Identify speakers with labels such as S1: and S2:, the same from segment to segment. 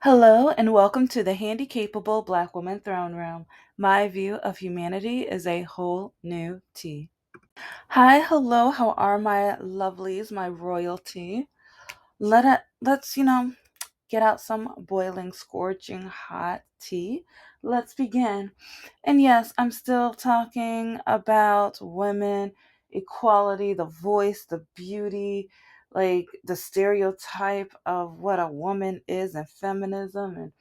S1: Hello and welcome to the Handicapable Black Woman Throne Room. My view of humanity is a whole new tea. Hi, hello, how are my lovelies, my royalty? Let's get out some boiling, scorching hot tea. Let's begin. And yes, I'm still talking about women, equality, the voice, the beauty, like the stereotype of what a woman is and feminism. And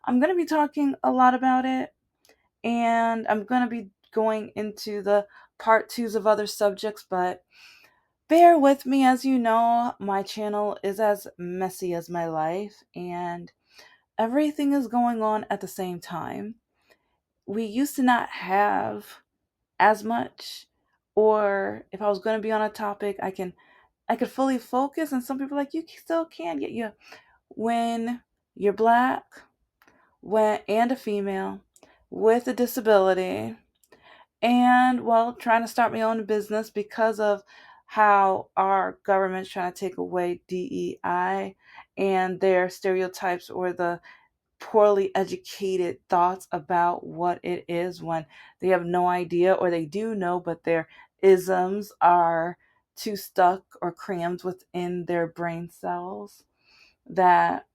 S1: I'm going to be talking a lot about it. And I'm going to be going into the part twos of other subjects, but bear with me. As you know, my channel is as messy as my life, and everything is going on at the same time. We used to not have as much, or if I was going to be on a topic, I could fully focus, and some people are like, you still can get you when you're black, when and a female with a disability, and well, trying to start my own business because of how our government's trying to take away DEI and their stereotypes or the poorly educated thoughts about what it is when they have no idea, or they do know but their isms are too stuck or crammed within their brain cells. That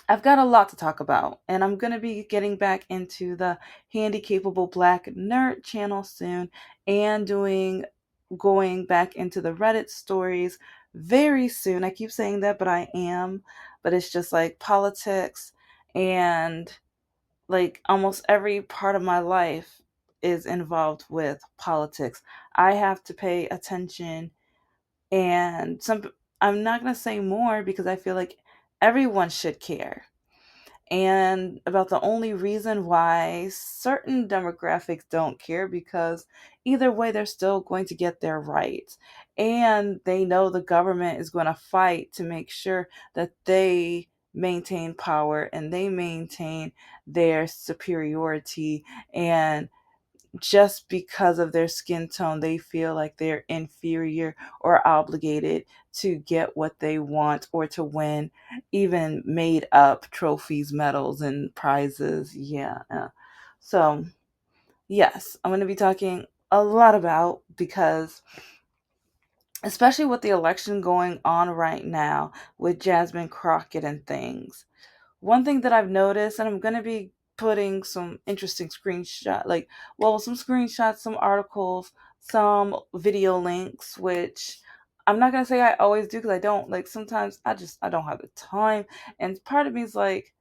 S1: I've got a lot to talk about, and I'm going to be getting back into the Handy Capable Black Nerd channel soon and going back into the Reddit stories very soon. I keep saying that, but I am. But it's just like politics, and like almost every part of my life is involved with politics. I have to pay attention, and I'm not going to say more because I feel like everyone should care, and about the only reason why certain demographics don't care, because either way they're still going to get their rights, and they know the government is going to fight to make sure that they maintain power and they maintain their superiority, and just because of their skin tone, they feel like they're inferior or obligated to get what they want or to win even made up trophies, medals, and prizes. Yeah. So, yes, I'm going to be talking a lot about, because especially with the election going on right now with Jasmine Crockett and things, one thing that I've noticed, and I'm going to be putting some interesting some screenshots, some articles, some video links, which I'm not going to say I always do, because I don't, like, sometimes I don't have the time. And part of me is like,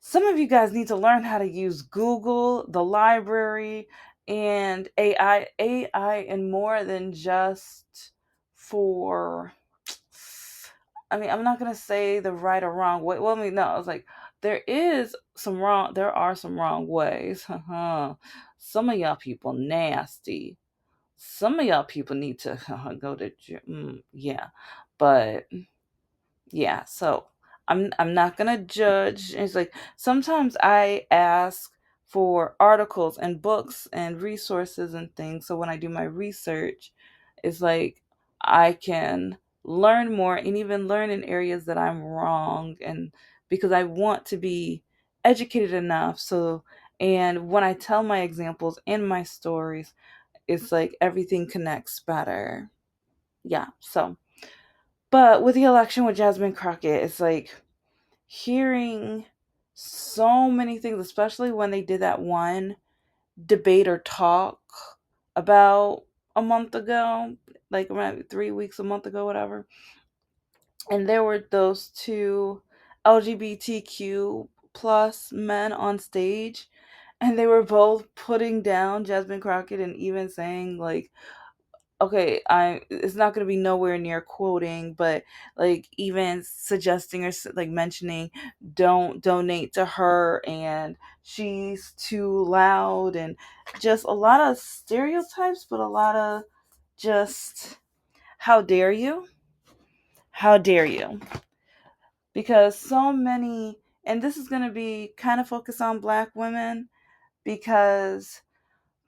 S1: some of you guys need to learn how to use Google, the library, and AI, and more than just for, I mean, I'm not gonna say the right or wrong way. Well, I mean, no, I was like, there are some wrong ways. Some of y'all people nasty. Some of y'all people need to go to gym. Yeah, but yeah, so I'm not gonna judge. It's like sometimes I ask for articles and books and resources and things, so when I do my research, it's like I can learn more and even learn in areas that I'm wrong, and because I want to be educated enough. So, and when I tell my examples and my stories, it's like everything connects better. Yeah, so, but with the election with Jasmine Crockett, it's like hearing so many things, especially when they did that one debate or talk about a month ago, like around 3 weeks, a month ago, whatever. And there were those two LGBTQ plus men on stage, and they were both putting down Jasmine Crockett and even saying like, okay, I it's not going to be nowhere near quoting, but like even suggesting or like mentioning, don't donate to her, and she's too loud, and just a lot of stereotypes, but a lot of just, how dare you? How dare you? Because so many, and this is going to be kind of focused on black women, because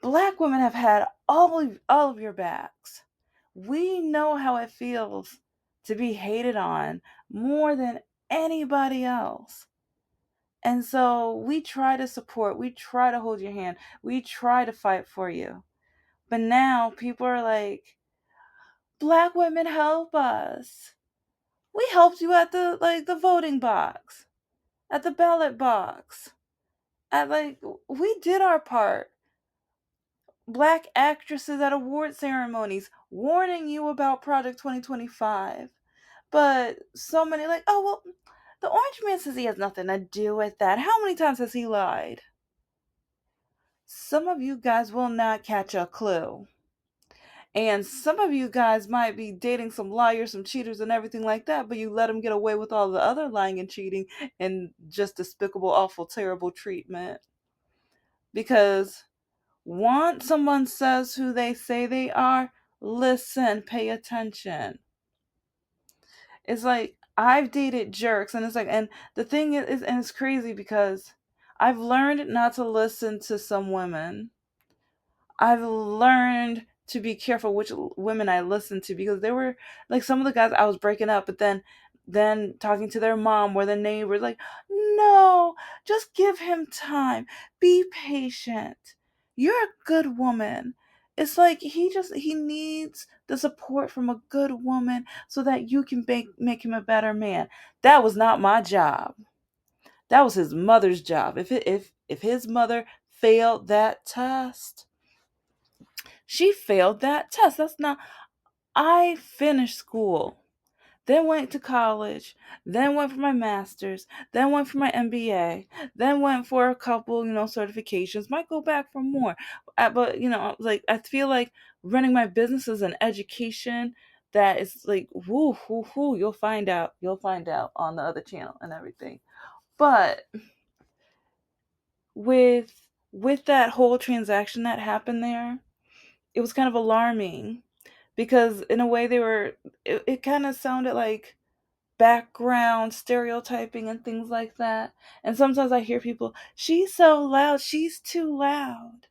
S1: black women have had all of your backs. We know how it feels to be hated on more than anybody else. And so we try to support, we try to hold your hand, we try to fight for you. But now people are like, Black women help us. We helped you at the voting box, at the ballot box. At we did our part. Black actresses at award ceremonies warning you about Project 2025. But so many like, oh well, the orange man says he has nothing to do with that. How many times has he lied? Some of you guys will not catch a clue. And some of you guys might be dating some liars, some cheaters, and everything like that, but you let them get away with all the other lying and cheating and just despicable, awful, terrible treatment. Because once someone says who they say they are, listen, pay attention. It's like I've dated jerks, and it's like, and the thing is, and it's crazy because I've learned not to listen to some women. I've learned to be careful which women I listen to because they were like some of the guys I was breaking up, but then talking to their mom or their neighbors, like, no, just give him time. Be patient. You're a good woman. It's like he needs the support from a good woman so that you can make him a better man. That was not my job. That was his mother's job. If his mother failed that test, she failed that test. That's not. I finished school, then went to college, then went for my master's, then went for my MBA, then went for a couple, certifications. Might go back for more. But, like, I feel like running my business is an education that is like, woo, woo, woo. You'll find out. You'll find out on the other channel and everything. But with that whole transaction that happened there, it was kind of alarming because in a way it kind of sounded like background stereotyping and things like that. And sometimes I hear people, she's so loud, she's too loud.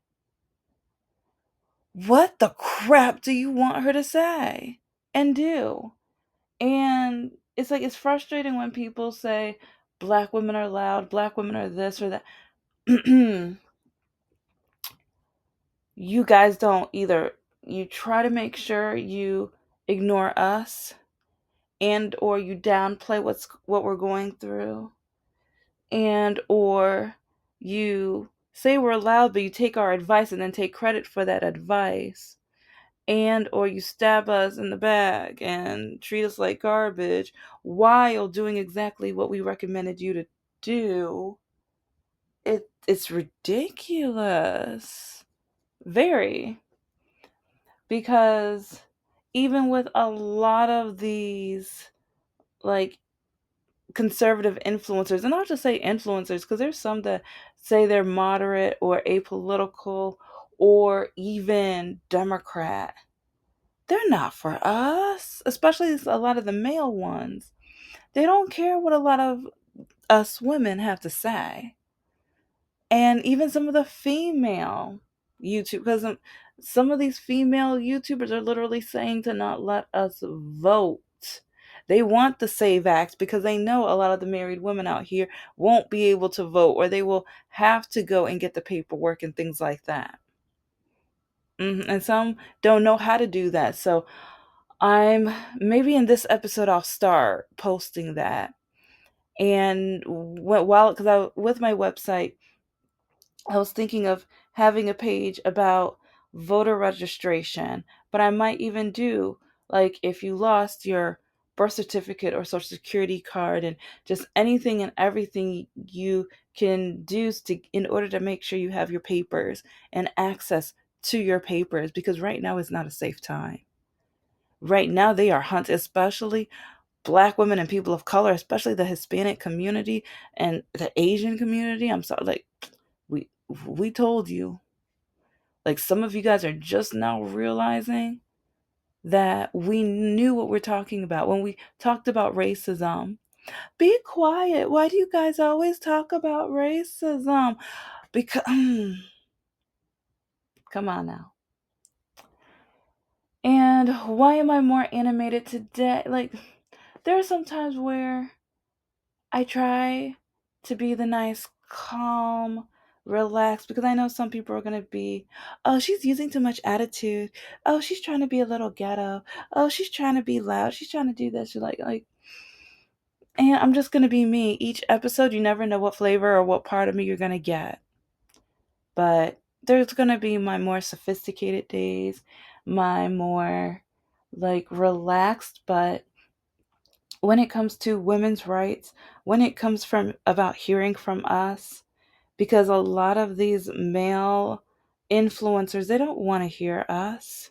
S1: What the crap do you want her to say and do? And it's like, it's frustrating when people say Black women are loud, Black women are this or that. You guys don't either. You try to make sure you ignore us and or you downplay what we're going through, and or you say we're loud but you take our advice and then take credit for that advice, and or you stab us in the back and treat us like garbage while doing exactly what we recommended you to do. It's ridiculous. Very. Because even with a lot of these like conservative influencers, and I'll just say influencers because there's some that say they're moderate or apolitical or even Democrat. They're not for us, especially a lot of the male ones. They don't care what a lot of us women have to say. And even some of the female YouTube, because some of these female YouTubers are literally saying to not let us vote. They want the Save Act because they know a lot of the married women out here won't be able to vote, or they will have to go and get the paperwork and things like that. And some don't know how to do that. So I'm maybe in this episode I'll start posting that. And while because I with my website, I was thinking of having a page about voter registration, but I might even do like if you lost your birth certificate or social security card and just anything and everything you can do in order to make sure you have your papers and access to your papers, because right now is not a safe time. Right now they are hunted, especially Black women and people of color, especially the Hispanic community and the Asian community. I'm sorry, like we we told you. Like some of you guys are just now realizing that we knew what we're talking about when we talked about racism. Be quiet. Why do you guys always talk about racism? Because come on now. And why am I more animated today? Like there are some times where I try to be the nice, calm, relaxed, because I know some people are going to be, oh, she's using too much attitude. Oh, she's trying to be a little ghetto. Oh, she's trying to be loud. She's trying to do this. She's like, and I'm just going to be me. Each episode, you never know what flavor or what part of me you're going to get. But there's going to be my more sophisticated days, my more like relaxed, but when it comes to women's rights, when it comes from about hearing from us, because a lot of these male influencers, they don't want to hear us.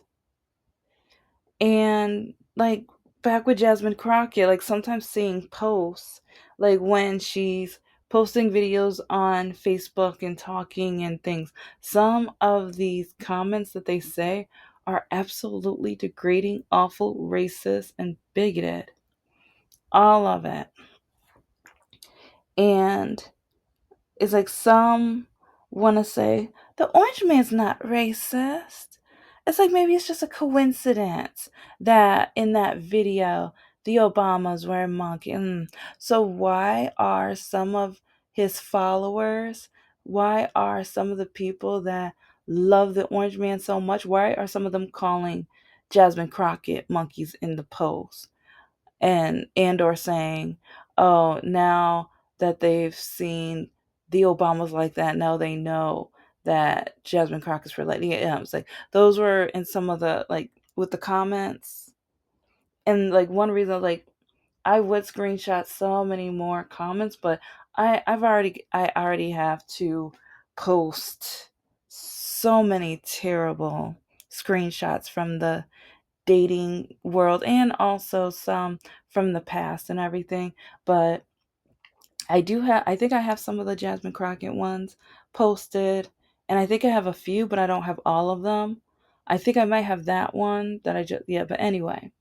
S1: And like back with Jasmine Crockett, like sometimes seeing posts, like when she's posting videos on Facebook and talking and things, some of these comments that they say are absolutely degrading, awful, racist, and bigoted. All of it. And it's like some want to say the orange man's not racist. It's like maybe it's just a coincidence that in that video the Obamas were a monkey. So why are some of his followers? Why are some of the people that love the orange man so much? Why are some of them calling Jasmine Crockett monkeys in the post? And or saying, oh, now that they've seen the Obamas like that, now they know that Jasmine Crockett's related. Yeah, it's like those were in some of the like with the comments. And like one reason, like I would screenshot so many more comments, but I already have to post so many terrible screenshots from the dating world and also some from the past and everything. But I think I have some of the Jasmine Crockett ones posted, and I think I have a few, but I don't have all of them. I think I might have that one that I just, yeah, but anyway,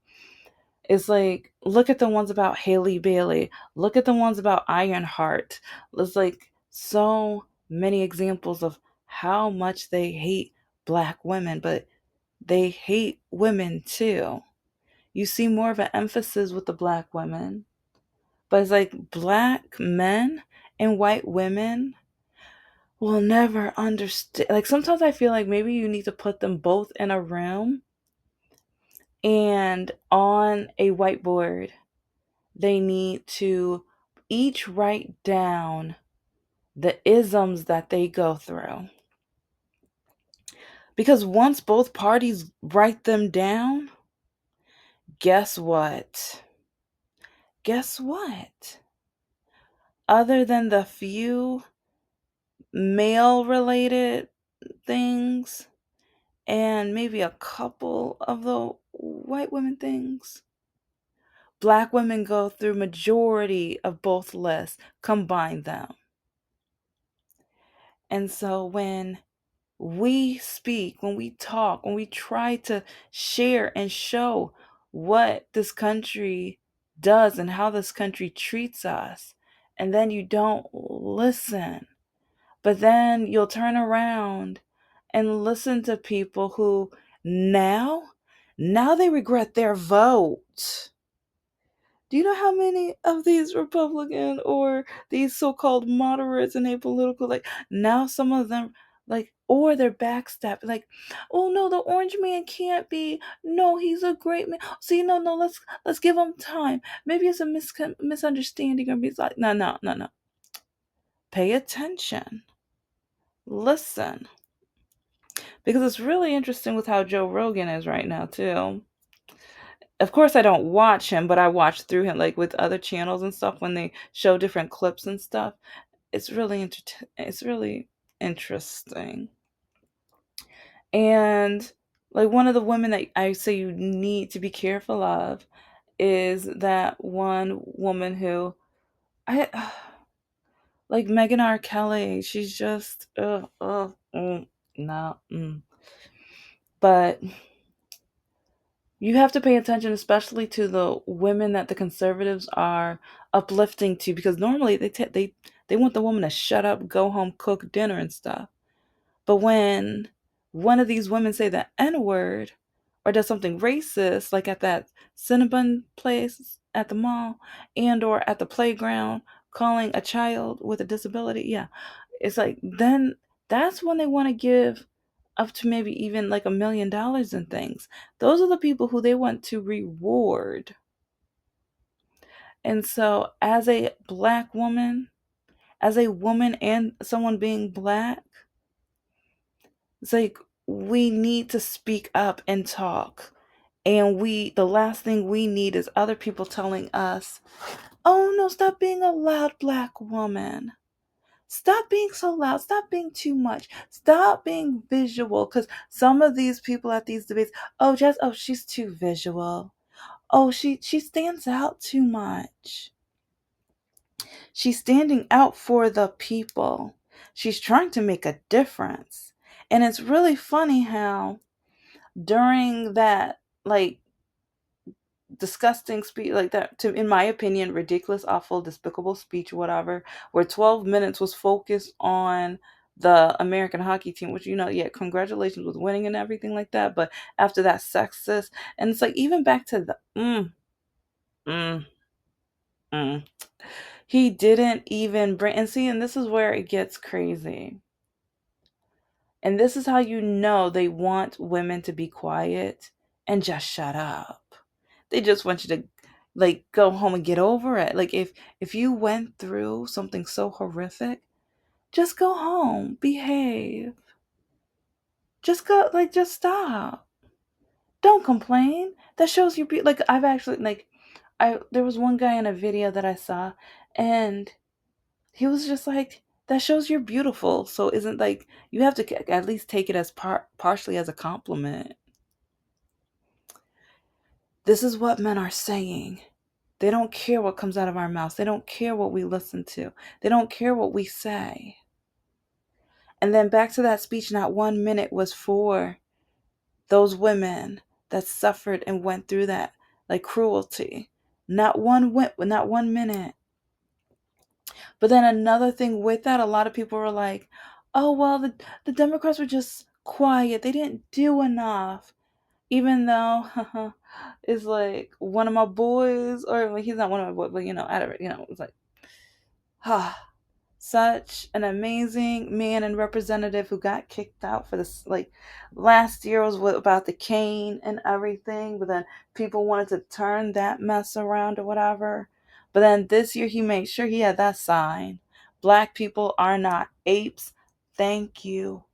S1: it's like, look at the ones about Haley Bailey, look at the ones about Ironheart. It's like so many examples of how much they hate black women, but they hate women too. You see more of an emphasis with the black women. But it's like black men and white women will never understand. Like sometimes I feel like maybe you need to put them both in a room and on a whiteboard, they need to each write down the isms that they go through. Because once both parties write them down, guess what? Guess what? Other than the few male related things and maybe a couple of the white women things, black women go through majority of both lists, combine them. And so when we speak, when we talk, when we try to share and show what this country does and how this country treats us, and then you don't listen, but then you'll turn around and listen to people who now they regret their vote. Do you know how many of these Republican or these so-called moderates and apolitical, like now some of them like, or they're backstabbing, like, oh no, the orange man can't be. No, he's a great man. See, no, let's give him time. Maybe it's a misunderstanding, or he's like, no. Pay attention. Listen. Because it's really interesting with how Joe Rogan is right now too. Of course I don't watch him, but I watch through him, like with other channels and stuff when they show different clips and stuff. It's really interesting. And like one of the women that I say you need to be careful of is that one woman who I like Megan R. Kelly. She's just no. But you have to pay attention, especially to the women that the conservatives are uplifting to, because normally they want the woman to shut up, go home, cook dinner and stuff. But when one of these women say the N word or does something racist, like at that Cinnabon place at the mall and or at the playground, calling a child with a disability, yeah, it's like then that's when they want to give up to maybe even like $1 million and things. Those are the people who they want to reward. And so, as a black woman, as a woman and someone being black, it's like we need to speak up and talk. And the last thing we need is other people telling us, oh no, stop being a loud black woman. Stop being so loud. Stop being too much. Stop being visual. Because some of these people at these debates, oh, she's too visual. Oh, she stands out too much. She's standing out for the people. She's trying to make a difference. And it's really funny how during that, like, disgusting speech, like that, to, in my opinion, ridiculous, awful, despicable speech, whatever, where 12 minutes was focused on the American hockey team, which, yeah, congratulations with winning and everything like that. But after that, sexist. And it's like, even back to the, mm, mm. He didn't even bring, and see, and this is where it gets crazy. And this is how you know they want women to be quiet and just shut up. They just want you to like go home and get over it. Like if you went through something so horrific, just go home, behave. Just go, like, just stop. Don't complain. That shows you like I've actually like I there was one guy in a video that I saw, and he was just like, that shows you're beautiful. So isn't like you have to at least take it as partially as a compliment. This is what men are saying. They don't care what comes out of our mouths. They don't care what we listen to. They don't care what we say. And then back to that speech, not 1 minute was for those women that suffered and went through that, like, cruelty. Not 1 minute. But then another thing with that, a lot of people were like, oh, well, the Democrats were just quiet. They didn't do enough. Even though it's like one of my boys, or like, he's not one of my boys, but out of it, it's like, such an amazing man and representative who got kicked out for this. Like, last year was about the cane and everything, but then people wanted to turn that mess around or whatever. But then this year he made sure he had that sign: Black people are not apes. Thank you.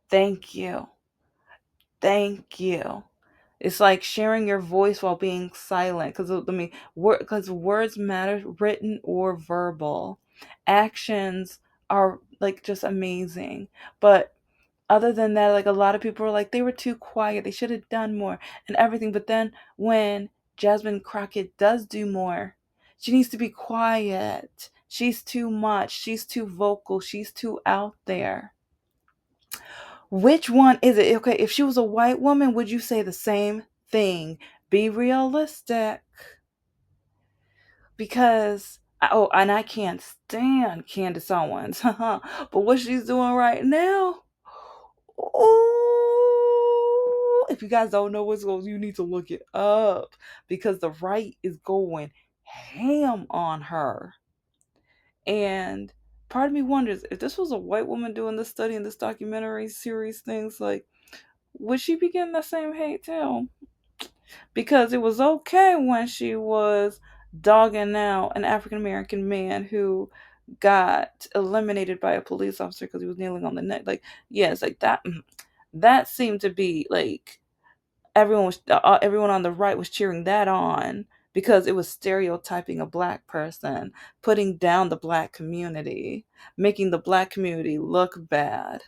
S1: Thank you. Thank you. It's like sharing your voice while being silent, because because words matter, written or verbal. Actions are like just amazing, but other than that, like, a lot of people were like, they were too quiet, they should have done more and everything. But then when Jasmine Crockett does do more, she needs to be quiet. She's too much. She's too vocal. She's too out there. Which one is it? Okay, if she was a white woman, would you say the same thing? Be realistic. Because, oh, and I can't stand Candace Owens. But what she's doing right now, oh, if you guys don't know what's going on, you need to look it up, because the right is going ham on her. And part of me wonders, if this was a white woman doing this study and this documentary series things, like, would she be getting the same hate too? Because it was okay when she was dogging out an African American man who got eliminated by a police officer because he was kneeling on the neck. Like, yes, like that. That seemed to be like everyone on the right was cheering that on, because it was stereotyping a black person, putting down the black community, making the black community look bad.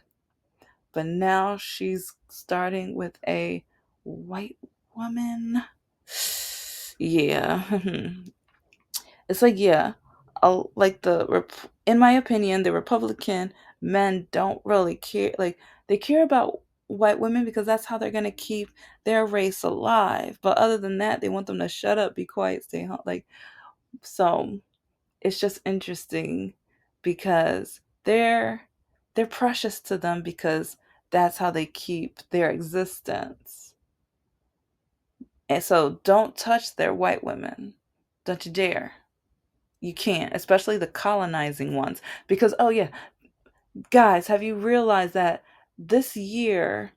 S1: But now she's starting with a white woman. Yeah. It's like, yeah, like in my opinion, the Republican men don't really care. Like, they care about white women because that's how they're gonna keep their race alive. But other than that, they want them to shut up, be quiet, stay home. Like, so it's just interesting, because they're precious to them, because that's how they keep their existence. And so don't touch their white women. Don't you dare. You can't, especially the colonizing ones. Because, oh yeah, guys, have you realized that this year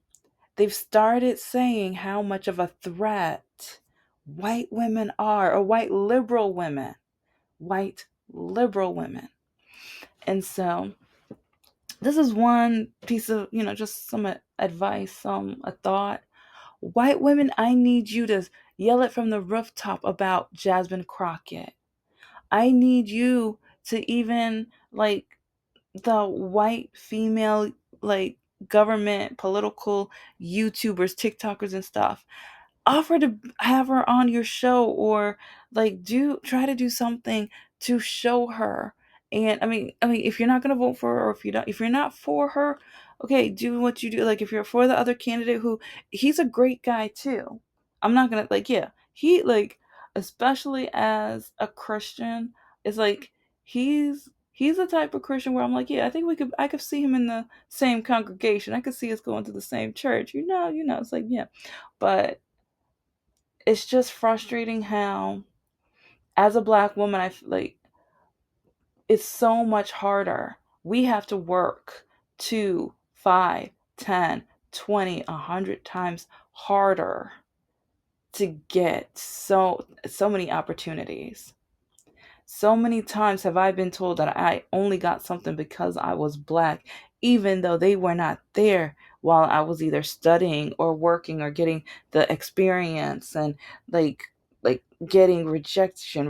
S1: they've started saying how much of a threat white women are, or white liberal women. And so this is one piece of, just some advice, a thought. White women, I need you to yell it from the rooftop about Jasmine Crockett. I need you to even, like, the white female, like, government, political YouTubers, TikTokers, and stuff, offer to have her on your show, or like do try to do something to show her. And I mean if you're not going to vote for her, or if you're not for her, okay, do what you do. Like, if you're for the other candidate, who, he's a great guy too. I'm not going to, like, yeah, he, like, especially as a Christian, is like, he's the type of Christian where I'm like, yeah, I think I could see him in the same congregation. I could see us going to the same church. It's like, yeah. But it's just frustrating how, as a black woman, I feel like it's so much harder. We have to work 2, 5, 10, 20, 100 times harder to get so many opportunities. So many times have I been told that I only got something because I was black, even though they were not there while I was either studying or working or getting the experience, and like like getting rejection,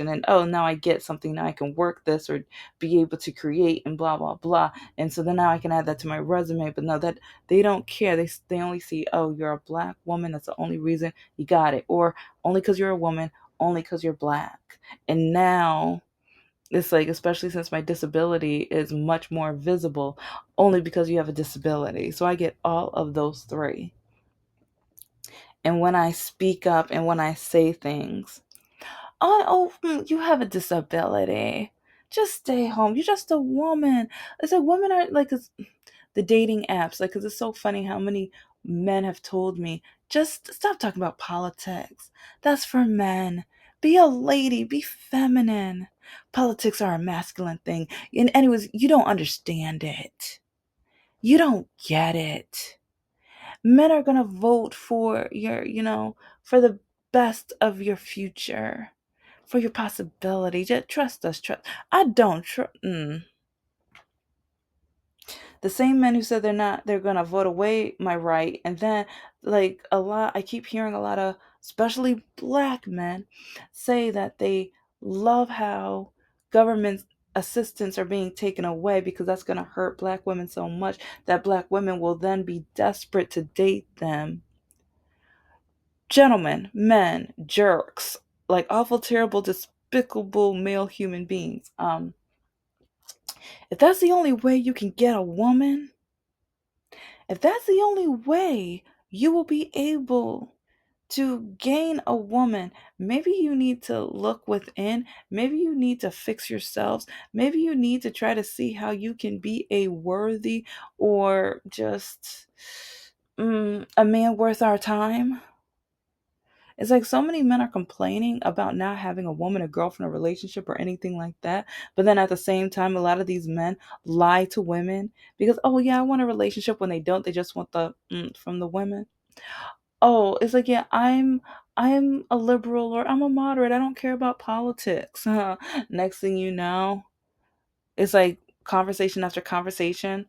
S1: and, oh, now I get something, now I can work this or be able to create and blah blah blah. And so then now I can add that to my resume. But no, that they don't care. They only see, oh, you're a black woman, that's the only reason you got it, or only because you're a woman, only because you're black. And now it's like, especially since my disability is much more visible, only because you have a disability. So I get all of those three. And when I speak up and when I say things, you have a disability, just stay home, you're just a woman. It's like, women are like, the dating apps, like, because it's so funny how many men have told me, just stop talking about politics, that's for men, be a lady, be feminine, politics are a masculine thing. And anyways, you don't understand it, you don't get it. Men are gonna vote for for the best of your future, for your possibility. Just trust us. I don't trust. The same men who said they're gonna vote away my right, and then, like, I keep hearing a lot of, especially black men, say that they love how government assistance are being taken away, because that's gonna hurt black women so much that black women will then be desperate to date them. Gentlemen, men, jerks, like awful, terrible, despicable male human beings. If that's the only way you can get a woman, if that's the only way you will be able to gain a woman, maybe you need to look within. Maybe you need to fix yourselves. Maybe you need to try to see how you can be a worthy, or just a man worth our time. It's like, so many men are complaining about not having a woman, a girlfriend, a relationship, or anything like that. But then at the same time, a lot of these men lie to women because, oh yeah, I want a relationship, when they don't. They just want the from the women. Oh, it's like, yeah, I'm a liberal, or I'm a moderate. I don't care about politics. Next thing you know, it's like conversation after conversation,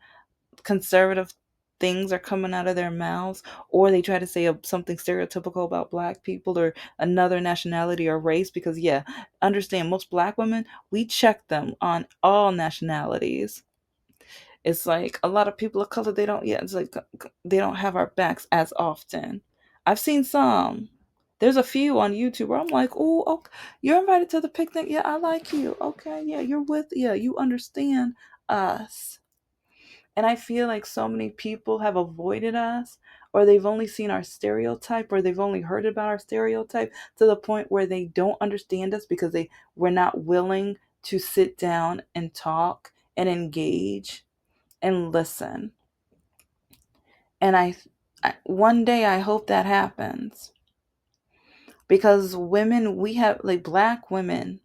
S1: conservative things are coming out of their mouths, or they try to say something stereotypical about black people or another nationality or race. Because, yeah, understand, most black women, we check them on all nationalities. It's like, a lot of people of color, they don't, yeah, it's like they don't have our backs as often. I've seen some. There's a few on YouTube where I'm like, oh, okay, you're invited to the picnic. Yeah, I like you. Okay, yeah, you understand us. And I feel like so many people have avoided us, or they've only seen our stereotype, or they've only heard about our stereotype, to the point where they don't understand us, because they were not willing to sit down and talk and engage and listen. And one day I hope that happens, because women, we have, like, black women,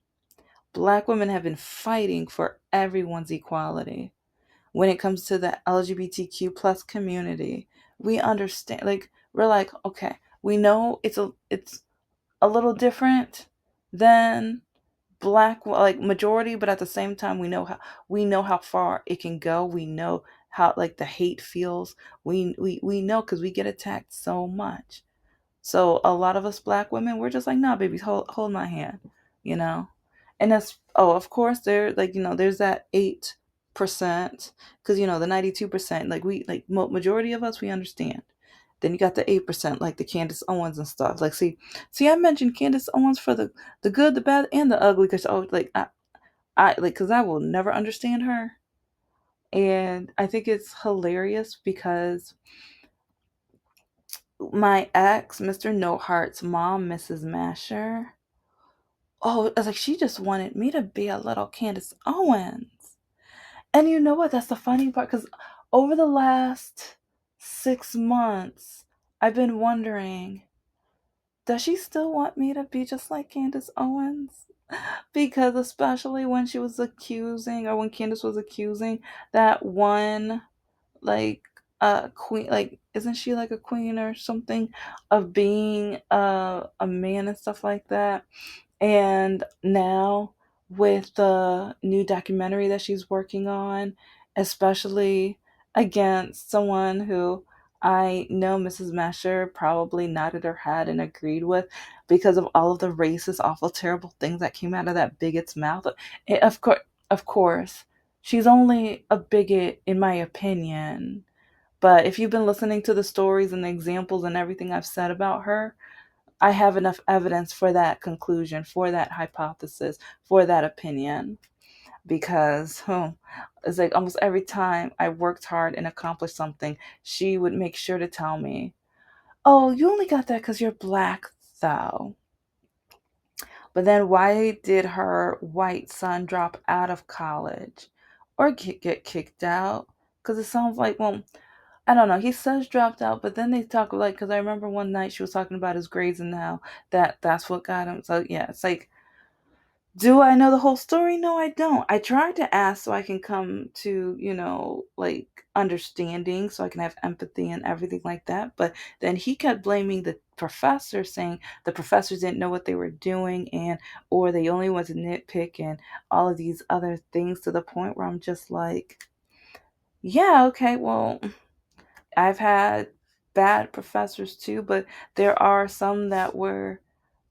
S1: Black women have been fighting for everyone's equality. When it comes to the LGBTQ plus community, we understand, like, we're like, okay, we know it's a little different than black, like, majority, but at the same time we know how far it can go. We know how, like, the hate feels. We know because we get attacked so much. So a lot of us black women, we're just like, nah, baby, hold my hand, you know. And that's, oh, of course, there, like, there's that 8%, because the 92%, like, we, like, majority of us, we understand. Then you got the 8%, like the Candace Owens and stuff. Like, see, I mentioned Candace Owens for the good, the bad, and the ugly, because, oh, like, I like, because I will never understand her, and I think it's hilarious because my ex, Mr. No Heart's mom, Mrs. Masher. Oh, I was like, she just wanted me to be a little Candace Owens. And you know what? That's the funny part, because over the last 6 months, I've been wondering, does she still want me to be just like Candace Owens? Because especially when she was accusing, or when Candace was accusing that one, like, queen, like, isn't she like a queen or something, of being a man and stuff like that. And now, with the new documentary that she's working on, especially against someone who I know Mrs. Masher probably nodded her head and agreed with, because of all of the racist, awful, terrible things that came out of that bigot's mouth. Of course, she's only a bigot in my opinion. But if you've been listening to the stories and the examples and everything I've said about her, I have enough evidence for that conclusion, for that hypothesis, for that opinion. Because it's like almost every time I worked hard and accomplished something, she would make sure to tell me, "Oh, you only got that because you're black, though." But then why did her white son drop out of college or get kicked out? Because it sounds like, well, I don't know. He says dropped out, but then they talk, like, because I remember one night she was talking about his grades and how that's what got him. So yeah, it's like, do I know the whole story? No, I don't. I tried to ask so I can come to, like, understanding, so I can have empathy and everything like that. But then he kept blaming the professor, saying the professors didn't know what they were doing, and or they only want to nitpick and all of these other things, to the point where I'm just like, yeah, okay, well, I've had bad professors too, but there are some that were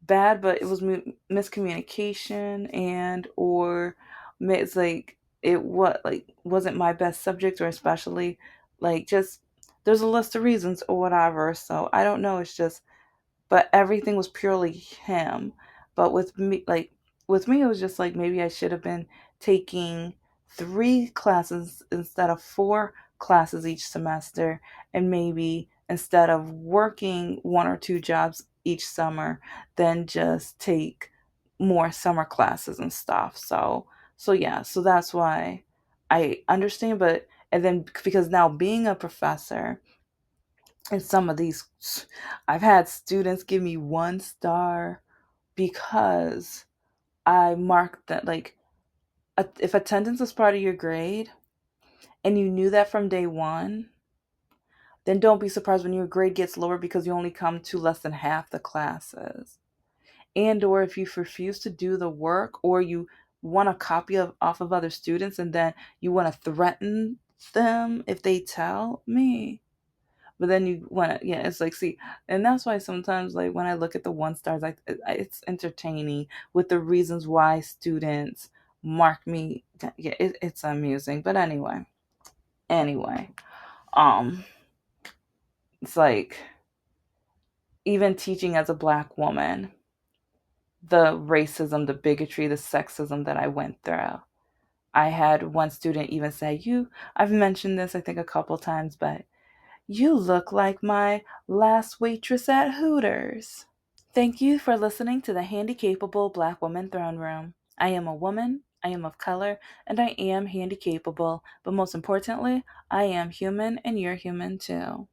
S1: bad, but it was miscommunication, and or it's like like wasn't my best subject, or especially, like, just there's a list of reasons or whatever. So I don't know. It's just, but everything was purely him. But with me, it was just like, maybe I should have been taking 3 classes instead of 4 classes each semester, and maybe instead of working 1 or 2 jobs each summer, then just take more summer classes and stuff. So yeah, so that's why I understand. But and then, because now being a professor, and some of these, I've had students give me 1 star because I marked that, like, if attendance was part of your grade and you knew that from day one, then don't be surprised when your grade gets lower because you only come to less than half the classes. And or if you refuse to do the work, or you want a copy of off of other students, and then you want to threaten them if they tell me. But then you want to, yeah, it's like, see, and that's why sometimes, like, when I look at the 1 stars, it's entertaining with the reasons why students mark me. Yeah, it's amusing. But anyway, um, it's like, even teaching as a black woman, the racism, the bigotry, the sexism that I went through. I had one student even say, I've mentioned this, I think, a couple times, but you look like my last waitress at Hooters. Thank you for listening to the Handicapable Black Woman Throne Room. I am a woman, I am of color, and I am handicapable, but most importantly, I am human, and you're human too.